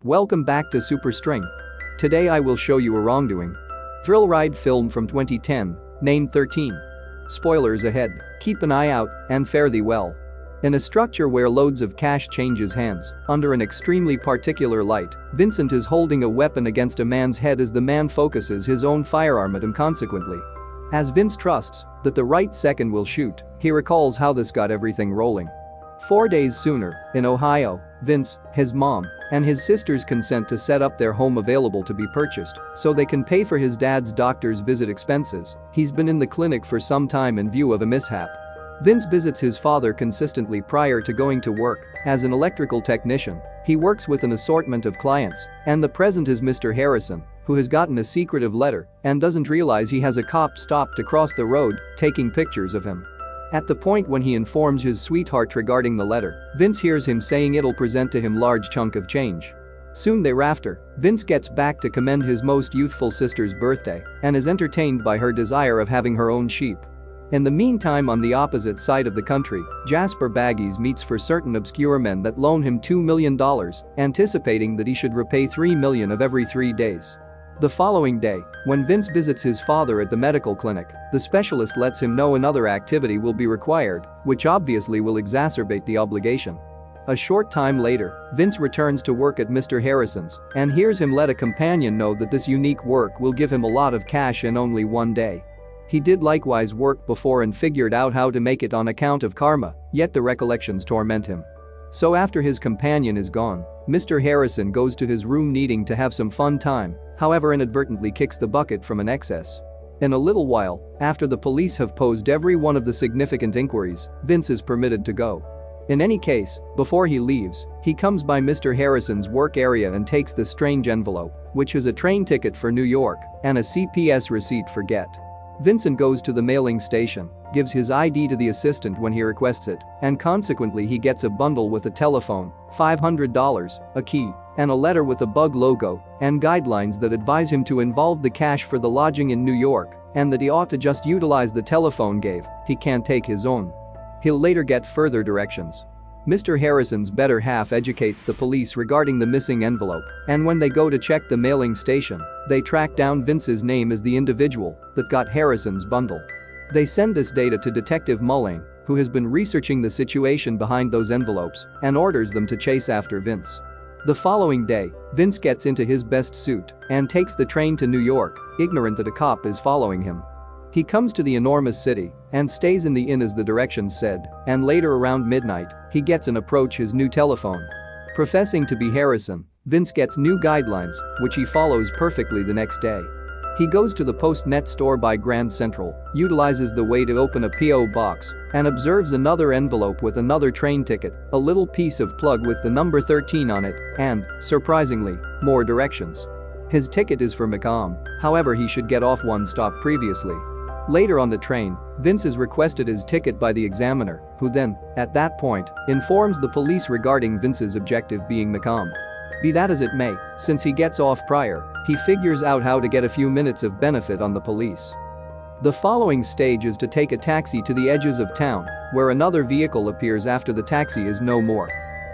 Welcome back to Super String. Today I will show you a wrongdoing thrill ride film from 2010, named 13. Spoilers ahead, keep an eye out and fare thee well. In a structure where loads of cash changes hands, under an extremely particular light, Vincent is holding a weapon against a man's head as the man focuses his own firearm at him consequently. As Vince trusts that the right second will shoot, he recalls how this got everything rolling. 4 days sooner, in Ohio, Vince, his mom, and his sisters consent to set up their home available to be purchased so they can pay for his dad's doctor's visit expenses. He's been in the clinic for some time in view of a mishap. Vince visits his father consistently prior to going to work. As an electrical technician, he works with an assortment of clients, and the present is Mr. Harrison, who has gotten a secretive letter and doesn't realize he has a cop stopped across the road taking pictures of him. At the point when he informs his sweetheart regarding the letter, Vince hears him saying it'll present to him large chunk of change. Soon thereafter, Vince gets back to commend his most youthful sister's birthday and is entertained by her desire of having her own sheep. In the meantime, on the opposite side of the country, Jasper Baggies meets for certain obscure men that loan him $2 million, anticipating that he should repay $3 million of every 3 days. The following day, when Vince visits his father at the medical clinic, the specialist lets him know another activity will be required, which obviously will exacerbate the obligation. A short time later, Vince returns to work at Mr. Harrison's and hears him let a companion know that this unique work will give him a lot of cash in only 1 day. He did likewise work before and figured out how to make it on account of karma, yet the recollections torment him. So after his companion is gone, Mr. Harrison goes to his room needing to have some fun time, however inadvertently kicks the bucket from an excess. In a little while, after the police have posed every one of the significant inquiries, Vince is permitted to go. In any case, before he leaves, he comes by Mr. Harrison's work area and takes the strange envelope, which is a train ticket for New York and a CPS receipt for Get. Vincent goes to the mailing station, gives his ID to the assistant when he requests it, and consequently he gets a bundle with a telephone, $500, a key, and a letter with a bug logo and guidelines that advise him to involve the cash for the lodging in New York and that he ought to just utilize the telephone gave, he can't take his own. He'll later get further directions. Mr. Harrison's better half educates the police regarding the missing envelope, and when they go to check the mailing station, they track down Vince's name as the individual that got Harrison's bundle. They send this data to Detective Mullane, who has been researching the situation behind those envelopes and orders them to chase after Vince. The following day, Vince gets into his best suit and takes the train to New York, ignorant that a cop is following him. He comes to the enormous city and stays in the inn as the directions said, and later around midnight, he gets an approach his new telephone. Professing to be Harrison, Vince gets new guidelines, which he follows perfectly the next day. He goes to the Postnet store by Grand Central, utilizes the way to open a P.O. box, and observes another envelope with another train ticket, a little piece of plug with the number 13 on it, and, surprisingly, more directions. His ticket is for Macomb, however he should get off one stop previously. Later on the train, Vince is requested his ticket by the examiner, who then, at that point, informs the police regarding Vince's objective being Macomb. Be that as it may, since he gets off prior, he figures out how to get a few minutes of benefit on the police. The following stage is to take a taxi to the edges of town, where another vehicle appears after the taxi is no more.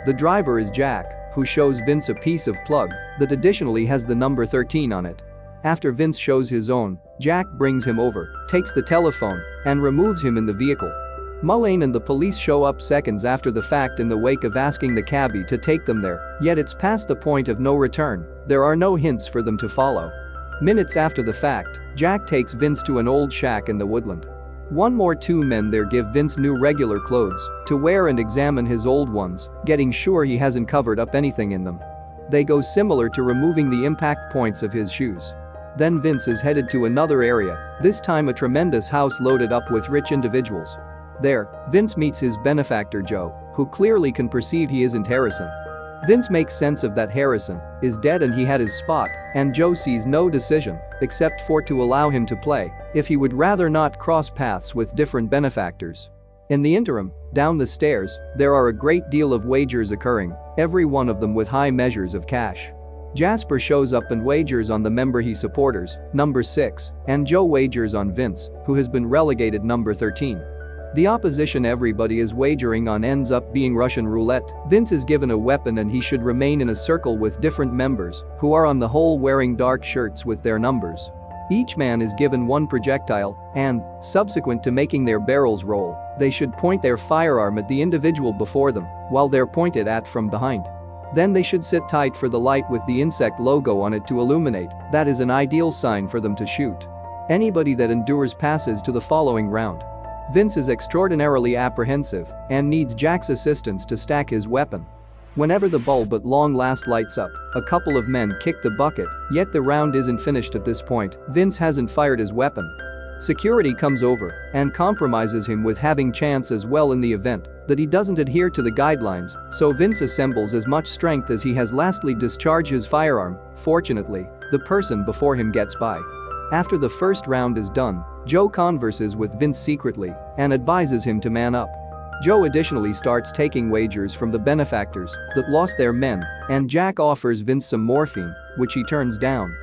The driver is Jack, who shows Vince a piece of plug that additionally has the number 13 on it. After Vince shows his own, Jack brings him over, takes the telephone, and removes him in the vehicle. Mullane and the police show up seconds after the fact in the wake of asking the cabbie to take them there, yet it's past the point of no return, there are no hints for them to follow. Minutes after the fact, Jack takes Vince to an old shack in the woodland. Two men there give Vince new regular clothes to wear and examine his old ones, getting sure he hasn't covered up anything in them. They go similar to removing the impact points of his shoes. Then Vince is headed to another area, this time a tremendous house loaded up with rich individuals. There, Vince meets his benefactor Joe, who clearly can perceive he isn't Harrison. Vince makes sense of that Harrison is dead and he had his spot, and Joe sees no decision except for to allow him to play if he would rather not cross paths with different benefactors. In the interim, down the stairs, there are a great deal of wagers occurring, every one of them with high measures of cash. Jasper shows up and wagers on the member he supporters, number 6, and Joe wagers on Vince, who has been relegated number 13. The opposition everybody is wagering on ends up being Russian roulette. Vince is given a weapon and he should remain in a circle with different members, who are on the whole wearing dark shirts with their numbers. Each man is given one projectile and, subsequent to making their barrels roll, they should point their firearm at the individual before them while they're pointed at from behind. Then they should sit tight for the light with the insect logo on it to illuminate. That is an ideal sign for them to shoot. Anybody that endures passes to the following round. Vince is extraordinarily apprehensive and needs Jack's assistance to stack his weapon. Whenever the bulb at long last lights up, a couple of men kick the bucket, yet the round isn't finished at this point. Vince hasn't fired his weapon. Security comes over and compromises him with having chance as well in the event that he doesn't adhere to the guidelines, so Vince assembles as much strength as he has lastly discharge his firearm. Fortunately, the person before him gets by. After the first round is done, Joe converses with Vince secretly and advises him to man up. Joe additionally starts taking wagers from the benefactors that lost their men, and Jack offers Vince some morphine, which he turns down.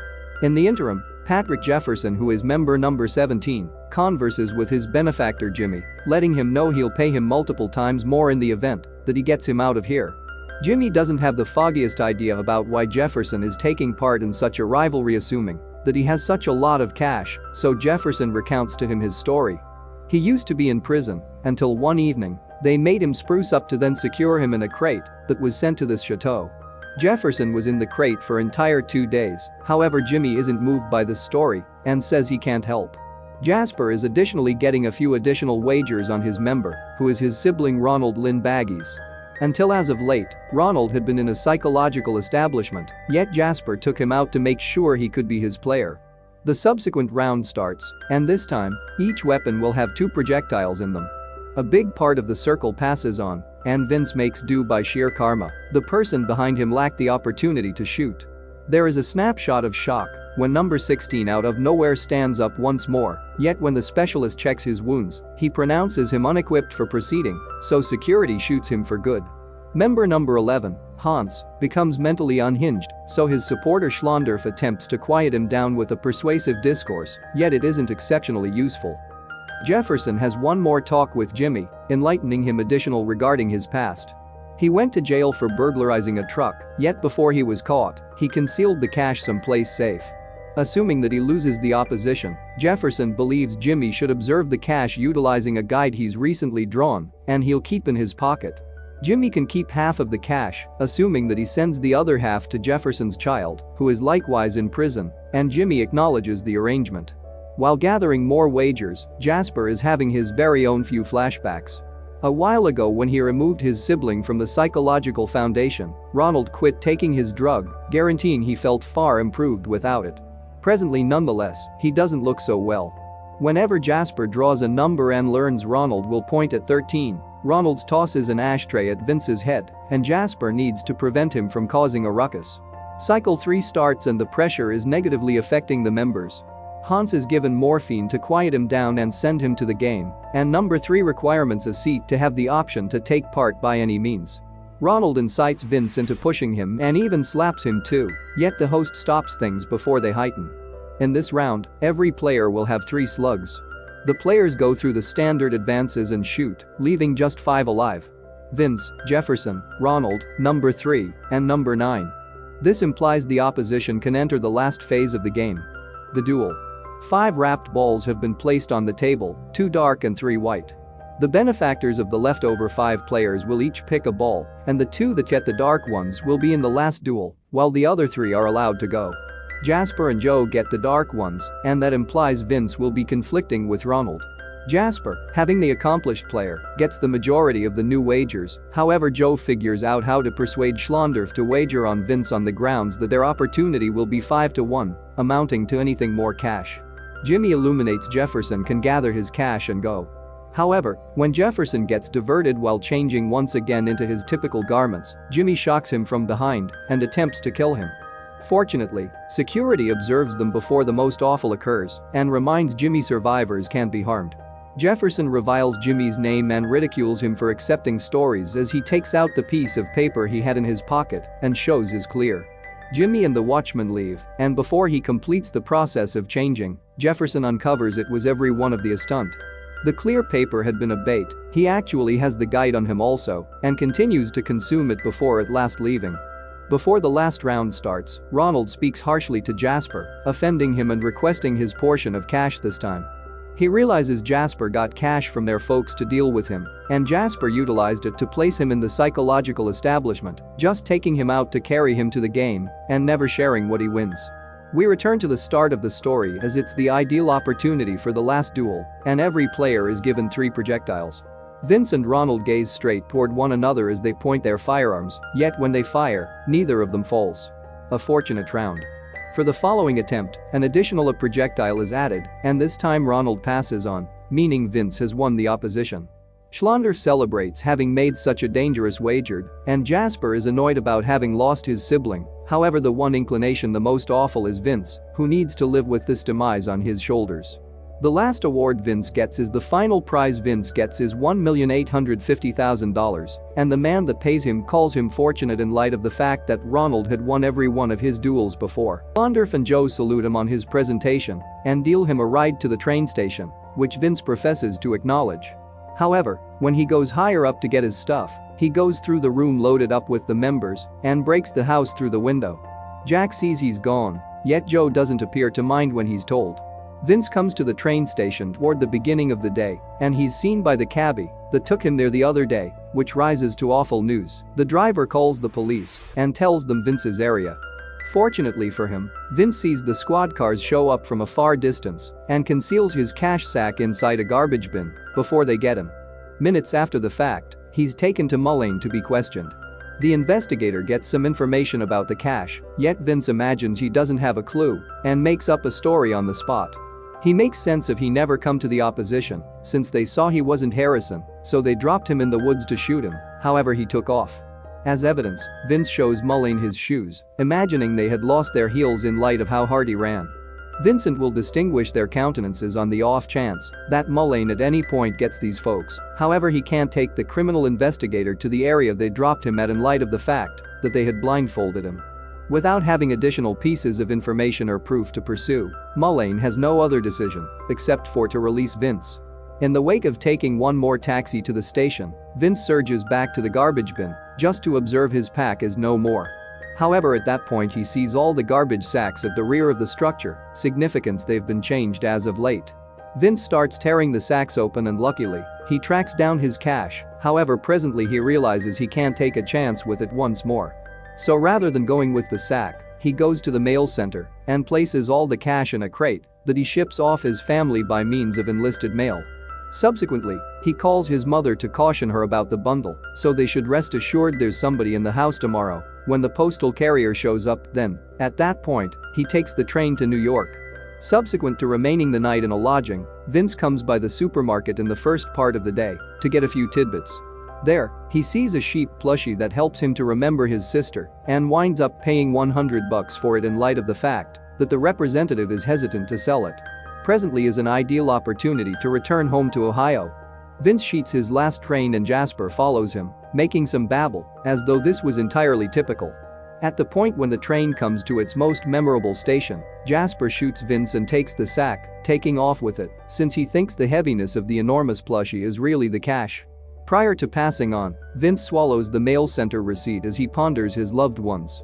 In the interim, Patrick Jefferson, who is member number 17, converses with his benefactor Jimmy, letting him know he'll pay him multiple times more in the event that he gets him out of here. Jimmy doesn't have the foggiest idea about why Jefferson is taking part in such a rivalry, assuming that he has such a lot of cash, so Jefferson recounts to him his story. He used to be in prison until one evening they made him spruce up to then secure him in a crate that was sent to this chateau. Jefferson was in the crate for entire 2 days, however Jimmy isn't moved by this story and says he can't help. Jasper is additionally getting a few additional wagers on his member, who is his sibling Ronald Lynn Baggies. Until as of late, Ronald had been in a psychological establishment, yet Jasper took him out to make sure he could be his player. The subsequent round starts, and this time, each weapon will have 2 projectiles in them. A big part of the circle passes on, and Vince makes do by sheer karma. The person behind him lacked the opportunity to shoot. There is a snapshot of shock when number 16 out of nowhere stands up once more, yet when the specialist checks his wounds, he pronounces him unequipped for proceeding, so security shoots him for good. Member number 11, Hans, becomes mentally unhinged, so his supporter Schlondorf attempts to quiet him down with a persuasive discourse, yet it isn't exceptionally useful. Jefferson has one more talk with Jimmy, enlightening him additional regarding his past. He went to jail for burglarizing a truck, yet before he was caught, he concealed the cash someplace safe. Assuming that he loses the opposition, Jefferson believes Jimmy should observe the cash utilizing a guide he's recently drawn, and he'll keep in his pocket. Jimmy can keep half of the cash, assuming that he sends the other half to Jefferson's child, who is likewise in prison, and Jimmy acknowledges the arrangement. While gathering more wagers, Jasper is having his very own few flashbacks. A while ago, when he removed his sibling from the psychological foundation, Ronald quit taking his drug, guaranteeing he felt far improved without it. Presently, nonetheless, he doesn't look so well. Whenever Jasper draws a number and learns Ronald will point at 13, Ronald tosses an ashtray at Vince's head, and Jasper needs to prevent him from causing a ruckus. Cycle 3 starts and the pressure is negatively affecting the members. Hans is given morphine to quiet him down and send him to the game, and number 3 requirements a seat to have the option to take part by any means. Ronald incites Vince into pushing him and even slaps him too, yet the host stops things before they heighten. In this round, every player will have 3 slugs. The players go through the standard advances and shoot, leaving just 5 alive. Vince, Jefferson, Ronald, number 3, and number 9. This implies the opposition can enter the last phase of the game. The duel. 5 wrapped balls have been placed on the table, 2 dark and 3 white. The benefactors of the leftover 5 players will each pick a ball, and the 2 that get the dark ones will be in the last duel, while the other 3 are allowed to go. Jasper and Joe get the dark ones, and that implies Vince will be conflicting with Ronald. Jasper, having the accomplished player, gets the majority of the new wagers, however Joe figures out how to persuade Schlondorf to wager on Vince on the grounds that their opportunity will be 5-1, amounting to anything more cash. Jimmy illuminates Jefferson can gather his cash and go. However, when Jefferson gets diverted while changing once again into his typical garments, Jimmy shocks him from behind and attempts to kill him. Fortunately, security observes them before the most awful occurs and reminds Jimmy survivors can't be harmed. Jefferson reviles Jimmy's name and ridicules him for accepting stories as he takes out the piece of paper he had in his pocket and shows his clear. Jimmy and the watchman leave, and before he completes the process of changing, Jefferson uncovers it was every one of the stunt. The clear paper had been a bait, he actually has the guide on him also and continues to consume it before at last leaving. Before the last round starts, Ronald speaks harshly to Jasper, offending him and requesting his portion of cash this time. He realizes Jasper got cash from their folks to deal with him, and Jasper utilized it to place him in the psychological establishment, just taking him out to carry him to the game and never sharing what he wins. We return to the start of the story as it's the ideal opportunity for the last duel, and every player is given 3 projectiles. Vince and Ronald gaze straight toward one another as they point their firearms, yet when they fire, neither of them falls. A fortunate round. For the following attempt, an additional projectile is added, and this time Ronald passes on, meaning Vince has won the opposition. Schlander celebrates having made such a dangerous wager, and Jasper is annoyed about having lost his sibling. However, the one inclination the most awful is Vince, who needs to live with this demise on his shoulders. The last award Vince gets is the final prize Vince gets is $1,850,000, and the man that pays him calls him fortunate in light of the fact that Ronald had won every one of his duels before. Schlander and Joe salute him on his presentation and deal him a ride to the train station, which Vince professes to acknowledge. However, when he goes higher up to get his stuff, he goes through the room loaded up with the members and breaks the house through the window. Jack sees he's gone, yet Joe doesn't appear to mind when he's told. Vince comes to the train station toward the beginning of the day, and he's seen by the cabbie that took him there the other day, which rises to awful news. The driver calls the police and tells them Vince's area. Fortunately for him, Vince sees the squad cars show up from a far distance and conceals his cash sack inside a garbage bin before they get him. Minutes after the fact, he's taken to Mullane to be questioned. The investigator gets some information about the cash, yet Vince imagines he doesn't have a clue and makes up a story on the spot. He makes sense of he never come to the opposition since they saw he wasn't Harrison, so they dropped him in the woods to shoot him, however he took off. As evidence, Vince shows Mullane his shoes, imagining they had lost their heels in light of how hard he ran. Vincent will distinguish their countenances on the off chance that Mullane at any point gets these folks, however he can't take the criminal investigator to the area they dropped him at in light of the fact that they had blindfolded him. Without having additional pieces of information or proof to pursue, Mullane has no other decision except for to release Vince. In the wake of taking one more taxi to the station, Vince surges back to the garbage bin just to observe his pack is no more. However, at that point he sees all the garbage sacks at the rear of the structure, significance they've been changed as of late. Vince starts tearing the sacks open and luckily, he tracks down his cash, however presently he realizes he can't take a chance with it once more. So rather than going with the sack, he goes to the mail center and places all the cash in a crate that he ships off his family by means of enlisted mail. Subsequently, he calls his mother to caution her about the bundle, so they should rest assured there's somebody in the house tomorrow when the postal carrier shows up. Then, at that point, he takes the train to New York. Subsequent to remaining the night in a lodging, Vince comes by the supermarket in the first part of the day to get a few tidbits. There, he sees a sheep plushie that helps him to remember his sister and winds up paying $100 for it in light of the fact that the representative is hesitant to sell it. Presently is an ideal opportunity to return home to Ohio. Vince sheets his last train and Jasper follows him, making some babble, as though this was entirely typical. At the point when the train comes to its most memorable station, Jasper shoots Vince and takes the sack, taking off with it, since he thinks the heaviness of the enormous plushie is really the cash. Prior to passing on, Vince swallows the mail center receipt as he ponders his loved ones.